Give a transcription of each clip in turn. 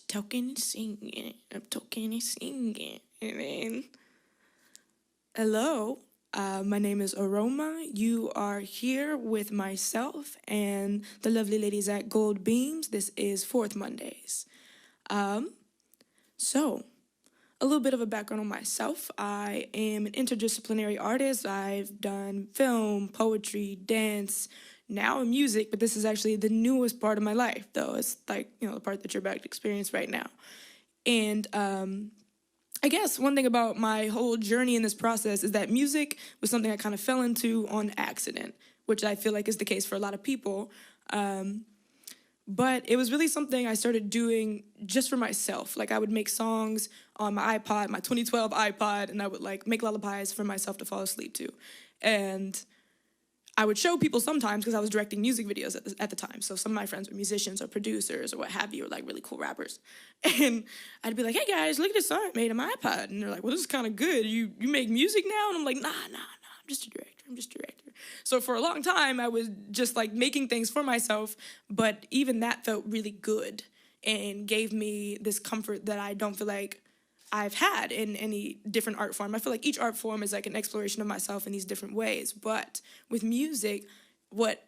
talking and singing. I'm talking and singing. Hello, my name is AroMa. You are here with myself and the lovely ladies at Gold Beams. This is Fourth Mondays. So, a little bit of a background on myself. I am an interdisciplinary artist. I've done film, poetry, dance, now music, but this is actually the newest part of my life, though. It's like, the part that you're about to experience right now. And I guess one thing about my whole journey in this process is that music was something I kind of fell into on accident, which I feel like is the case for a lot of people. But it was really something I started doing just for myself. Like, I would make songs on my iPod, my 2012 iPod, and I would make lullabies for myself to fall asleep to. And I would show people sometimes because I was directing music videos at the time. So some of my friends were musicians or producers or what have you, or really cool rappers. And I'd be like, hey guys, look at this song I made on my iPod. And they're like, well, this is kind of good. You make music now? And I'm like, nah, I'm just a director. So for a long time, I was just making things for myself. But even that felt really good and gave me this comfort that I don't feel like I've had in any different art form. I feel like each art form is an exploration of myself in these different ways. But with music, what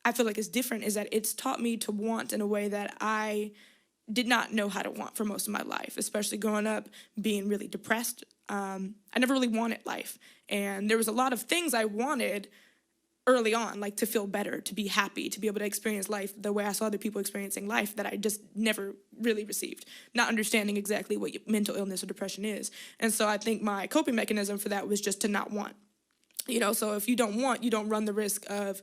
I feel like is different is that it's taught me to want in a way that I did not know how to want for most of my life, especially growing up being really depressed. I never really wanted life. And there was a lot of things I wanted early on, to feel better, to be happy, to be able to experience life the way I saw other people experiencing life that I just never really received, not understanding exactly what mental illness or depression is. And so I think my coping mechanism for that was just to not want. So if you don't want, you don't run the risk of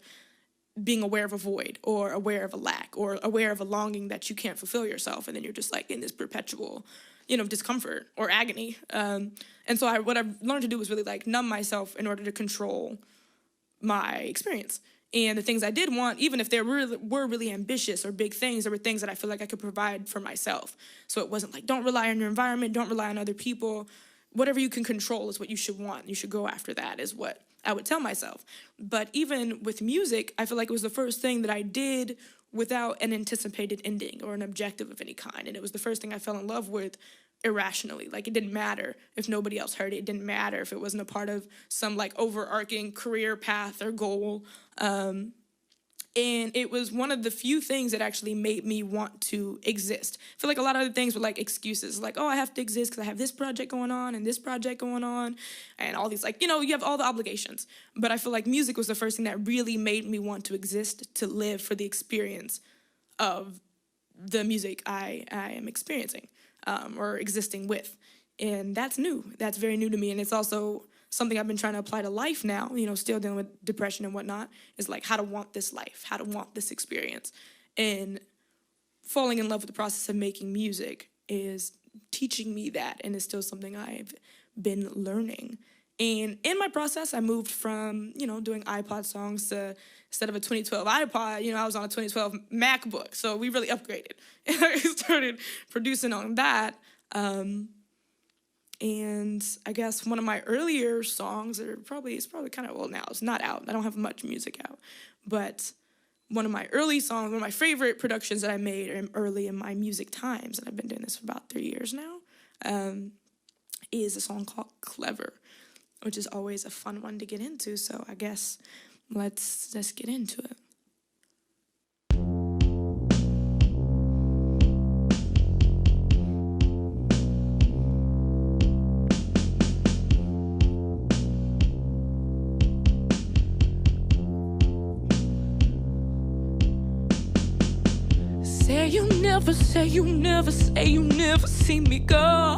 being aware of a void or aware of a lack or aware of a longing that you can't fulfill yourself. And then you're just in this perpetual, discomfort or agony. And so what I've learned to do was really numb myself in order to control my experience. And the things I did want, even if they were really ambitious or big things, there were things that I feel like I could provide for myself. So it wasn't don't rely on your environment, don't rely on other people. Whatever you can control is what you should want. You should go after that, is what I would tell myself. But even with music, I feel like it was the first thing that I did without an anticipated ending or an objective of any kind. And it was the first thing I fell in love with irrationally. It didn't matter if nobody else heard it. It didn't matter if it wasn't a part of some overarching career path or goal. And it was one of the few things that actually made me want to exist. I feel like a lot of other things were excuses. Oh, I have to exist because I have this project going on and this project going on and all these, you have all the obligations. But I feel like music was the first thing that really made me want to exist, to live for the experience of the music I am experiencing. Or existing with. And that's new. That's very new to me. And it's also something I've been trying to apply to life now, still dealing with depression and whatnot, is how to want this life, how to want this experience. And falling in love with the process of making music is teaching me that, and is still something I've been learning. And in my process, I moved from, doing iPod songs to, instead of a 2012 iPod, I was on a 2012 MacBook. So we really upgraded. And I started producing on that. And I guess one of my earlier songs it's probably kind of old now. It's not out. I don't have much music out. But one of my early songs, one of my favorite productions that I made early in my music times, and I've been doing this for about 3 years now, is a song called Clever, which is always a fun one to get into. So I guess let's get into it. Say you never, say you never, say you never see me go.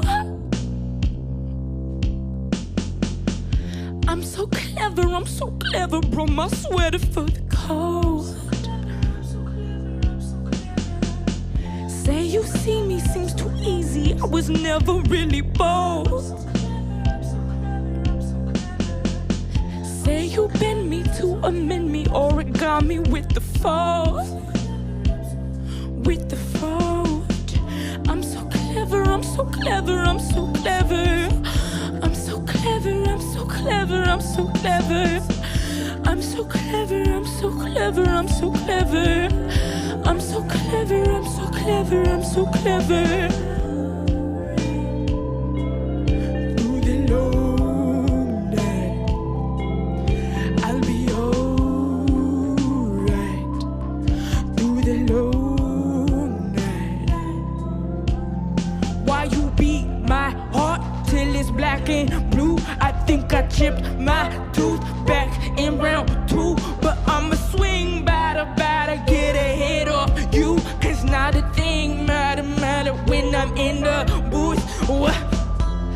I'm so clever, brought my sweater for the cold. Say you see me seems too easy, I was never really bold. Say you bend me to amend me, origami with the fold. With the fold. I'm so clever, I'm so clever, I'm so clever. I'm so clever, I'm so clever, I'm so clever. I'm so clever, I'm so clever, I'm so clever. I'm so clever, I'm so clever, I'm so clever. Through the long night, I'll be alright. Through the long night. Why you beat my heart till it's black and blue? I think I chipped my tooth back in round 2, but I'ma swing batter, get a hit off you. It's not a thing, matter when I'm in the booth. What?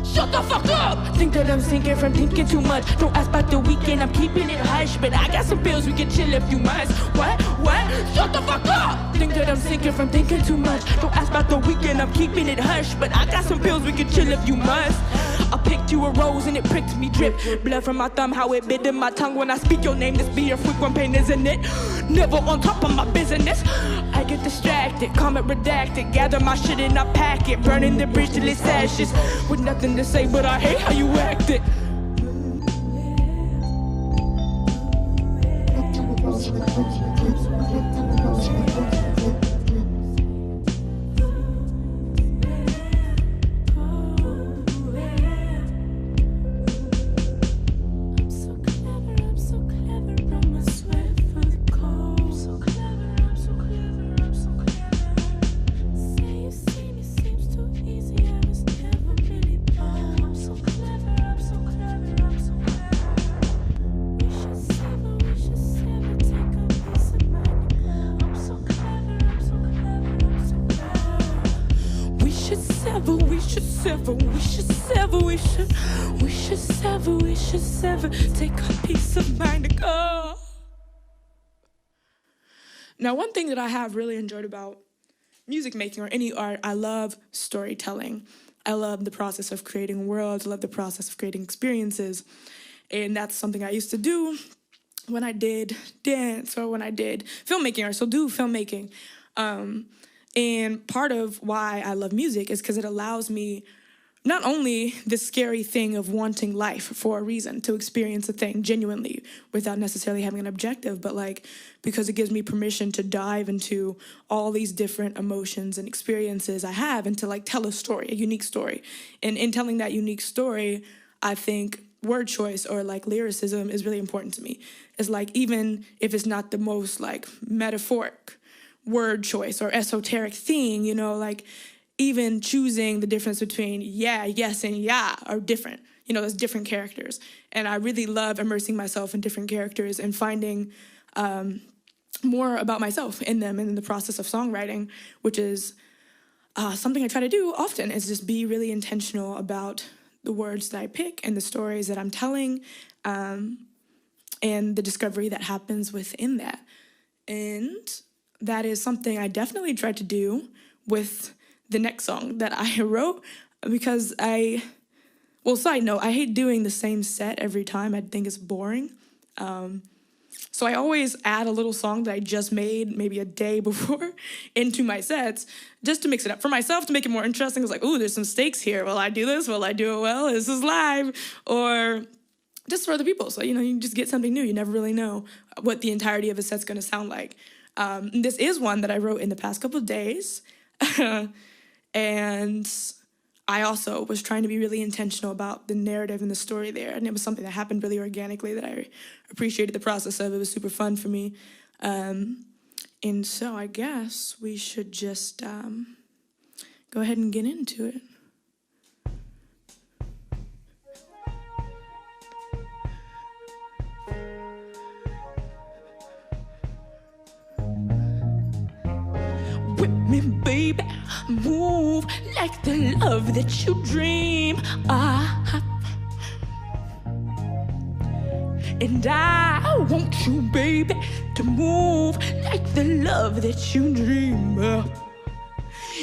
Shut the fuck up! Think that I'm sinking from thinking too much. Don't ask about the weekend, I'm keeping it hush. But I got some bills, we can chill if you must. What? Shut the fuck up! Think that I'm sinking from thinking too much. Don't ask about the weekend, I'm keeping it hush. But I got some bills, we can chill if you must. I picked you a rose and it pricked me drip. Blood from my thumb, how it bit in my tongue when I speak your name. This be a frequent pain, isn't it? Never on top of my business. I get distracted, comment redacted. Gather my shit and I pack it. Burning the bridge till it's ashes. With nothing to say, but I hate how you acted. We should sever, take a piece of mind to go. Now, one thing that I have really enjoyed about music making or any art, I love storytelling. I love the process of creating worlds. I love the process of creating experiences. And that's something I used to do when I did dance or when I did filmmaking, or still do filmmaking. And part of why I love music is because it allows me not only this scary thing of wanting life for a reason, to experience a thing genuinely without necessarily having an objective, but like because it gives me permission to dive into all these different emotions and experiences I have and to like tell a story, a unique story. And in telling that unique story, I think word choice or like lyricism is really important to me. It's like, even if it's not the most like metaphoric word choice or esoteric thing, you know, like even choosing the difference between yeah, yes, and yeah are different. You know, there's different characters. And I really love immersing myself in different characters and finding more about myself in them and in the process of songwriting, which is something I try to do often, is just be really intentional about the words that I pick and the stories that I'm telling and the discovery that happens within that. And that is something I definitely tried to do with the next song that I wrote, because side note, I hate doing the same set every time. I think it's boring. So I always add a little song that I just made maybe a day before into my sets just to mix it up for myself, to make it more interesting. It's like, ooh, there's some stakes here. Will I do this? Will I do it well? This is live. Or just for other people. So, you know, you just get something new. You never really know what the entirety of a set's going to sound like. This is one that I wrote in the past couple of days. And I also was trying to be really intentional about the narrative and the story there. And it was something that happened really organically that I appreciated the process of. It was super fun for me. And so I guess we should just go ahead and get into it. With me, baby, move like the love that you dream of. And I want you, baby, to move like the love that you dream of.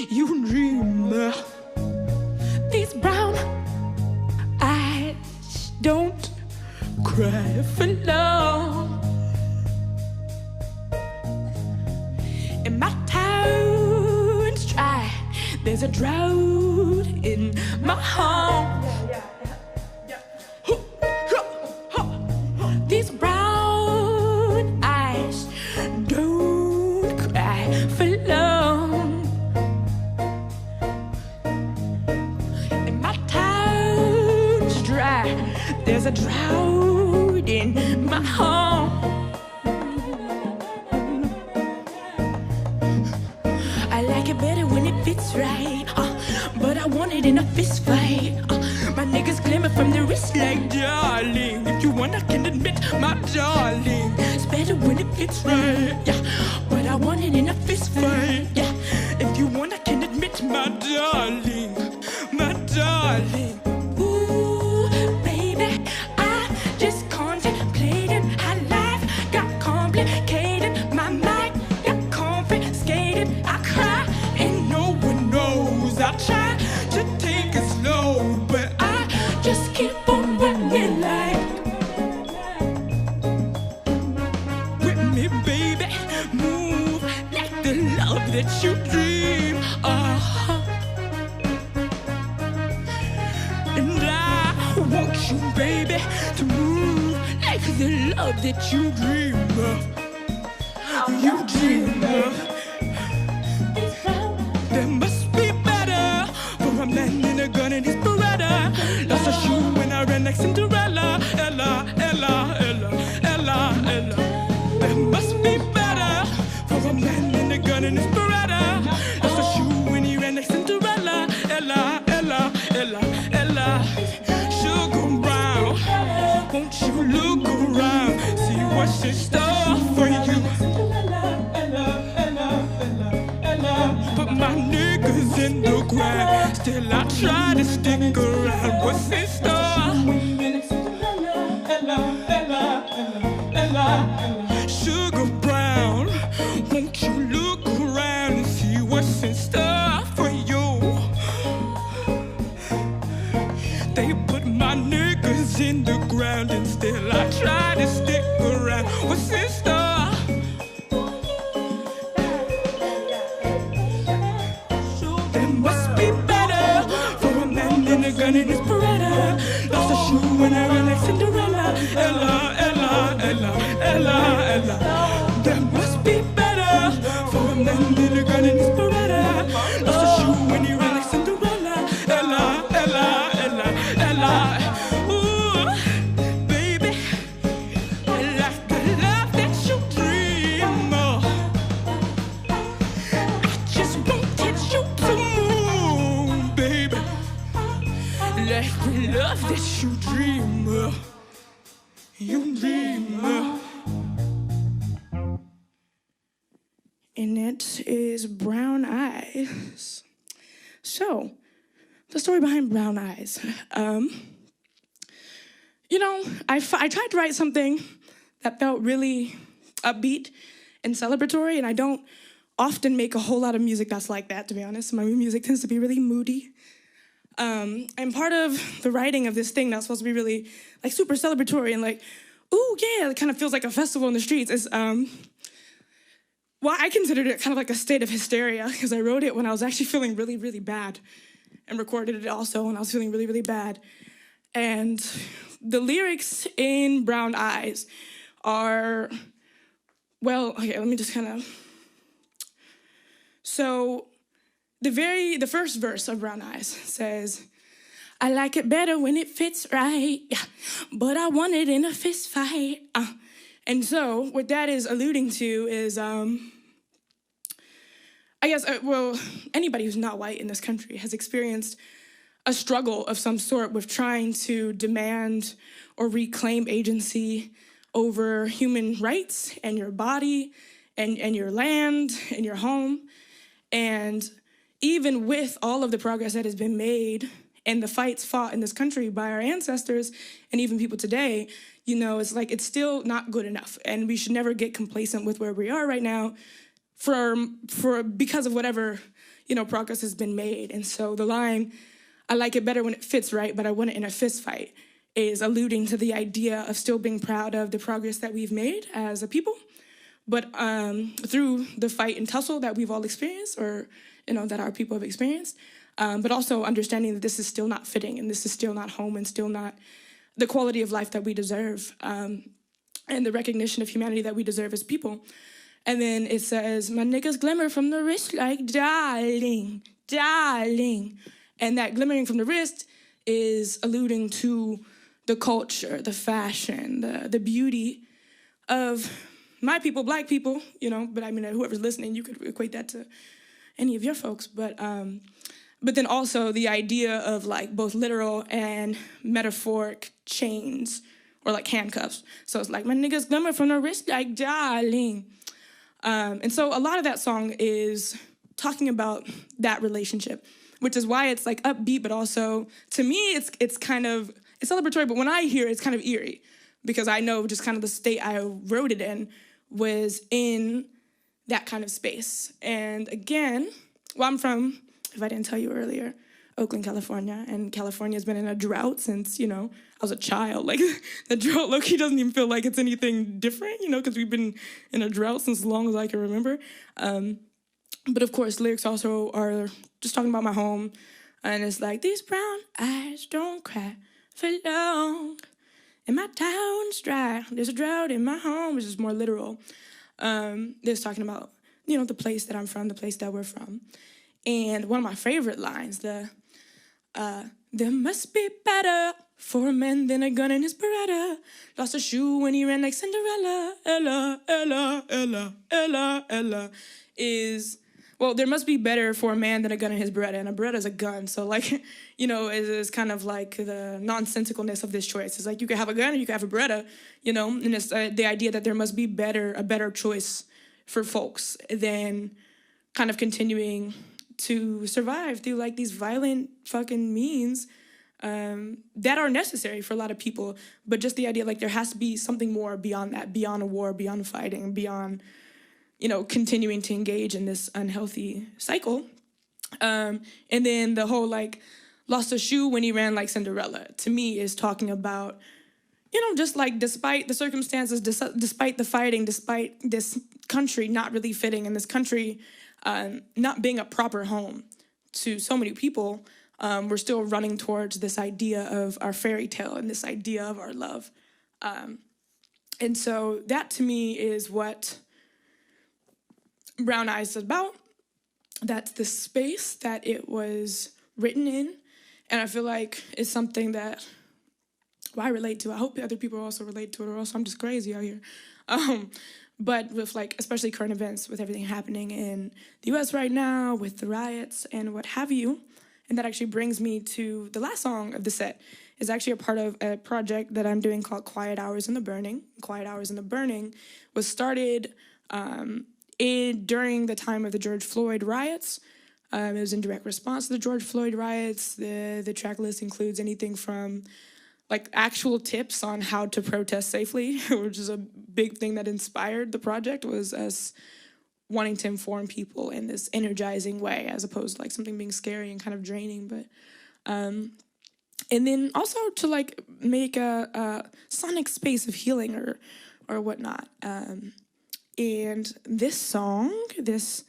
You dream of. These brown eyes don't cry for love. And my town's dry. There's a drought in my home. These brown eyes don't cry for there's a drought in my home. I like it better when it fits right, but I want it in a fist fight. My niggas glimmer from the wrist like, darling, if you want I can admit, my darling, it's better when it fits right, yeah, but I want it in a fist fight, yeah, if you want I can admit, my darling, my darling. Ooh, baby, I just contemplated how life got complicated, my mind got confiscated, I cry and no one knows, I try to take it slow, but I just keep on running like, with me baby, move like the love that you dream of, and I want you baby to move like the love that you dream of, you dream of. There must be better for a man in a gun and his Beretta. Lost a shoe when I ran like Cinderella. Ella, Ella, Ella, Ella, Ella. There must be better for a man in a gun and his Beretta. Lost a shoe when he ran like Cinderella. Ella, Ella, Ella, Ella. Sugar brown, won't you look around, see what's in store for you? Put my niggas in the ground, still I try to stick around. What's in store? Sugar brown, won't you look around and see what's in store for you? They put my niggas in the ground and still I try to stick around. What's in store? Gun in his Beretta, lost a shoe when I ran like Cinderella. Ella, Ella, Ella, Ella, Ella. There must be better for a man in a gun in his Beretta. Lost a shoe when he ran like Cinderella. Ella, Ella, Ella, Ella. Ooh, baby, I like the love that you dream of. I just wanted you to move, baby, like the love that you dream of, you dream of. And it is Brown Eyes. So, the story behind Brown Eyes. You know, I tried to write something that felt really upbeat and celebratory, and I don't often make a whole lot of music that's like that, to be honest. My music tends to be really moody. And part of the writing of this thing that's supposed to be really like super celebratory and like, ooh, yeah, it kind of feels like a festival in the streets is, well, I considered it kind of like a state of hysteria because I wrote it when I was actually feeling really, really bad and recorded it also when I was feeling really, really bad. And the lyrics in Brown Eyes are, well, okay, let me just kind of, so the first verse of Brown Eyes says, I like it better when it fits right, yeah, but I want it in a fist fight. And so what that is alluding to is, I guess, well, anybody who's not white in this country has experienced a struggle of some sort with trying to demand or reclaim agency over human rights and your body and your land and your home. And even with all of the progress that has been made and the fights fought in this country by our ancestors and even people today, you know, it's like it's still not good enough. And we should never get complacent with where we are right now because of whatever, you know, progress has been made. And so the line, I like it better when it fits right, but I want it in a fist fight, is alluding to the idea of still being proud of the progress that we've made as a people, but through the fight and tussle that we've all experienced, or, you know, that our people have experienced, but also understanding that this is still not fitting and this is still not home and still not the quality of life that we deserve, and the recognition of humanity that we deserve as people. And then it says, my niggas glimmer from the wrist like darling, darling. And that glimmering from the wrist is alluding to the culture, the fashion, the beauty of my people, Black people, you know, but I mean, whoever's listening, you could equate that to any of your folks, but then also the idea of like both literal and metaphoric chains or like handcuffs. So it's like, my niggas coming from the wrist like darling. And so a lot of that song is talking about that relationship, which is why it's like upbeat, but also to me, it's kind of, it's celebratory, but when I hear it, it's kind of eerie because I know just kind of the state I wrote it in was in that kind of space. And again, well, I'm from, if I didn't tell you earlier, Oakland, California, and California's been in a drought since, you know, I was a child. Like, the drought low-key doesn't even feel like it's anything different, you know, because we've been in a drought since as long as I can remember. But of course, lyrics also are just talking about my home, and it's like, these brown eyes don't cry for long, and my town's dry. There's a drought in my home, which is more literal. There's talking about, you know, the place that I'm from, the place that we're from. And one of my favorite lines, there must be better for a man than a gun in his Beretta. Lost a shoe when he ran like Cinderella. Ella, Ella, Ella, Ella, Ella. Is, well, there must be better for a man than a gun in his Beretta. And a Beretta is a gun. So, like, you know, it's kind of like the nonsensicalness of this choice. It's like you could have a gun or you could have a Beretta, you know. And it's the idea that there must be a better choice for folks than kind of continuing to survive through like these violent fucking means that are necessary for a lot of people. But just the idea like there has to be something more beyond that, beyond a war, beyond fighting, beyond, you know, continuing to engage in this unhealthy cycle. And then the whole like lost a shoe when he ran like Cinderella, to me is talking about, you know, just like despite the circumstances, despite the fighting, despite this country not really fitting, and this country not being a proper home to so many people, we're still running towards this idea of our fairy tale and this idea of our love. And so that to me is what Brown Eyes is about. That's the space that it was written in. And I feel like it's something that I relate to. I hope other people also relate to it, or else I'm just crazy out here. But with like, especially current events, with everything happening in the US right now, with the riots and what have you. And that actually brings me to the last song of the set. Is actually a part of a project that I'm doing called Quiet Hours in the Burning. Quiet Hours in the Burning was started during the time of the George Floyd riots. It was in direct response to the George Floyd riots. The track list includes anything from like actual tips on how to protest safely, which is a big thing that inspired the project, was us wanting to inform people in this energizing way, as opposed to like something being scary and kind of draining. But and then also to like make a sonic space of healing or whatnot. And this song, this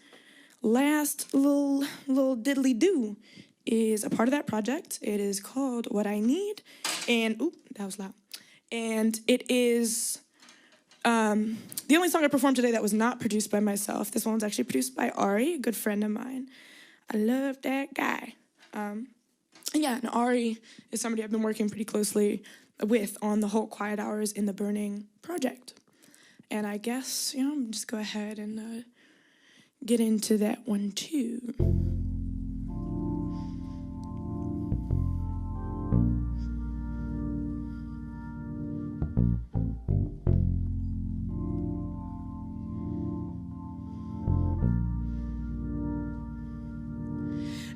last little diddly do, is a part of that project. It is called What I Need, and oop, that was loud. And it is the only song I performed today that was not produced by myself. This one was actually produced by Ari, a good friend of mine. I love that guy. And yeah, and Ari is somebody I've been working pretty closely with on the whole Quiet Hours in the Burning project. And I guess, you know, I'm just go ahead and get into that one too.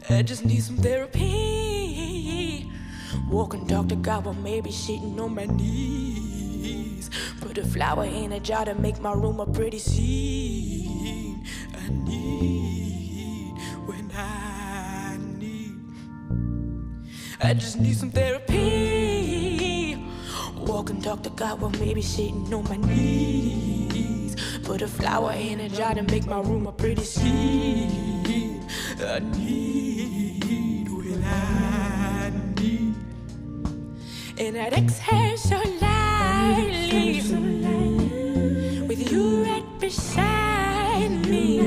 I just need some therapy. Walk and talk to God while maybe sitting on my knees. Put a flower in a jar to make my room a pretty scene. I need when I need. I just need some therapy. Walk and talk to God while maybe sitting on my knees. Put a flower in a jar to make my room a pretty scene. I need when I need. And I'd exhale so lightly, with you right beside me.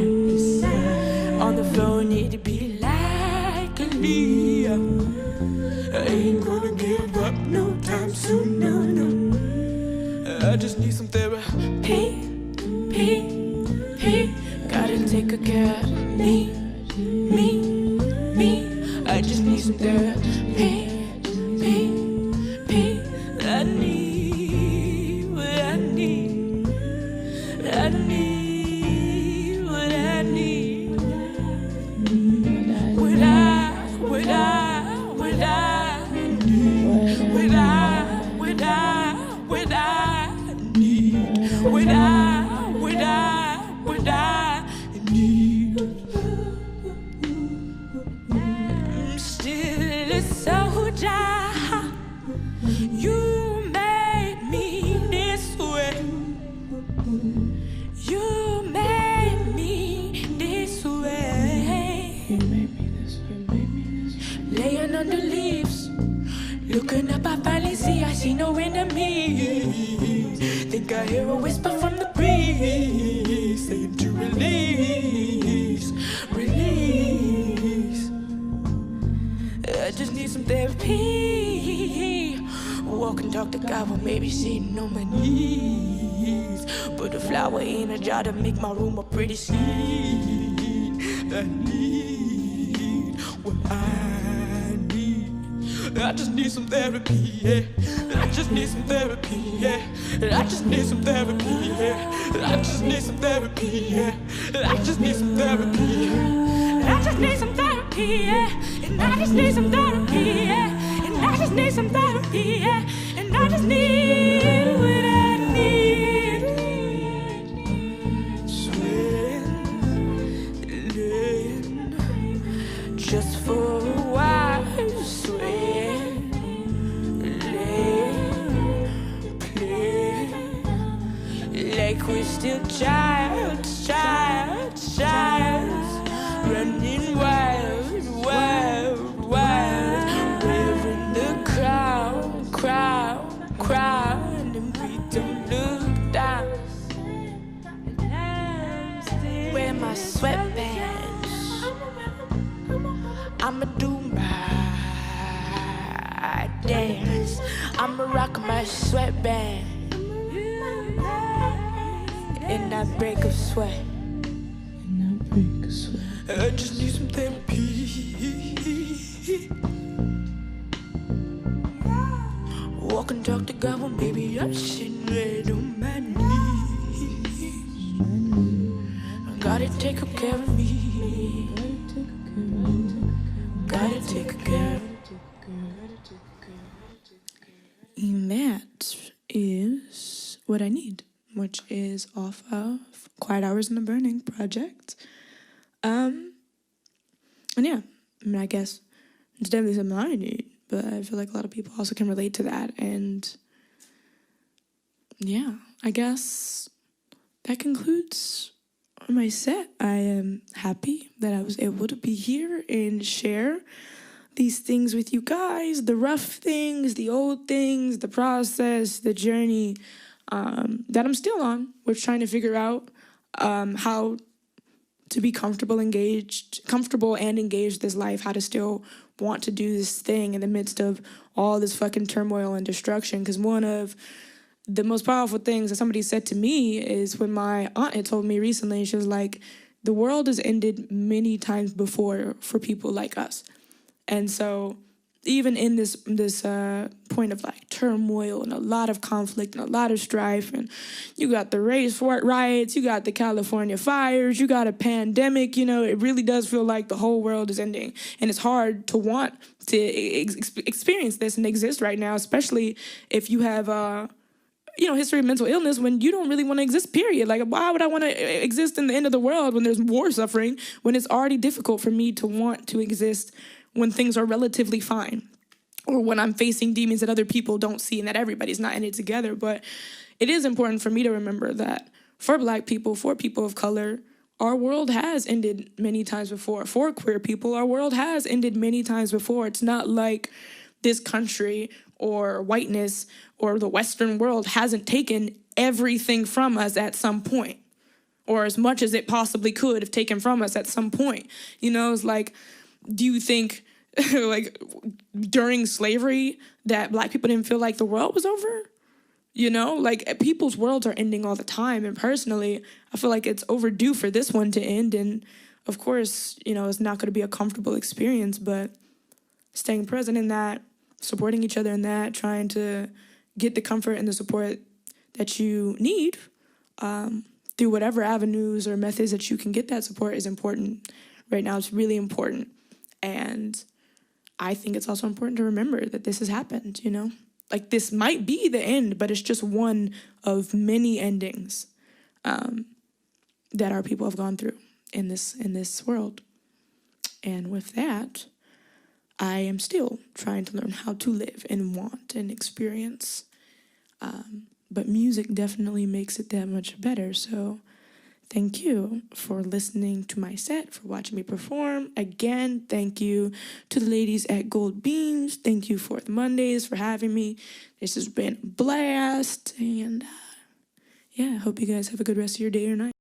On the floor, need to be like a Leo. I ain't gonna give up no time soon, no, no. I just need some therapy, gotta take good care of me. I just need some therapy, I need what I need, I need what I need. What I need. I'm still a soldier. You made me this way. You made me this way. You made me this way. Laying under leaves, looking up, I finally see I see no enemies. Think I hear a whisper from the breeze saying to release. I just need some therapy. Walk and talk to God while maybe sitting on my knees. Put a flower in a jar to make my room a pretty scene. I need what I need. I just need some therapy, yeah. I just need some therapy, yeah. I just need some therapy, yeah. I just need some therapy, yeah. I just need some therapy, yeah. I just need some therapy, yeah. And I just need some therapy, yeah. And I just need some therapy, yeah. And I just need what I need. Swaying, just for a while. Swaying, play, like we're still childs, running wild, we're in the crowd, and we don't look down. Wear my sweatbands, I'ma do my dance, I'ma rock my sweatband, and I break a sweat. I just need some therapy. Walk and talk to God, well maybe I'm sitting right on my knees. Gotta take good care of me. Gotta take care of me. And that is What I Need, which is off of Quiet Hours in the Burning project. And yeah, I mean, I guess it's definitely something I need, but I feel like a lot of people also can relate to that. And yeah, I guess that concludes my set. I am happy that I was able to be here and share these things with you guys, the rough things, the old things, the process, the journey that I'm still on. We're trying to figure out how to be comfortable and engaged this life, how to still want to do this thing in the midst of all this fucking turmoil and destruction. Because one of the most powerful things that somebody said to me is when my aunt had told me recently, she was like, the world has ended many times before for people like us. And so even in this point of like turmoil and a lot of conflict and a lot of strife, and you got the race riots, you got the California fires, you got a pandemic, you know, it really does feel like the whole world is ending. And it's hard to want to experience this and exist right now, especially if you have history of mental illness, when you don't really want to exist, period. Like, why would I want to exist in the end of the world when there's war suffering, when it's already difficult for me to want to exist when things are relatively fine, or when I'm facing demons that other people don't see and that everybody's not in it together. But it is important for me to remember that for Black people, for people of color, our world has ended many times before. For queer people, our world has ended many times before. It's not like this country or whiteness or the Western world hasn't taken everything from us at some point, or as much as it possibly could have taken from us at some point. You know, it's like, do you think like during slavery, that Black people didn't feel like the world was over. You know, like people's worlds are ending all the time. And personally, I feel like it's overdue for this one to end. And of course, you know, it's not going to be a comfortable experience, but staying present in that, supporting each other in that, trying to get the comfort and the support that you need through whatever avenues or methods that you can get that support is important. Right now, it's really important. And I think it's also important to remember that this has happened, you know? Like, this might be the end, but it's just one of many endings that our people have gone through in this world. And with that, I am still trying to learn how to live and want and experience. But music definitely makes it that much better. So thank you for listening to my set, for watching me perform. Again, thank you to the ladies at Gold Beams. Thank you, Fourth Mondays, for having me. This has been a blast. And yeah, I hope you guys have a good rest of your day or night.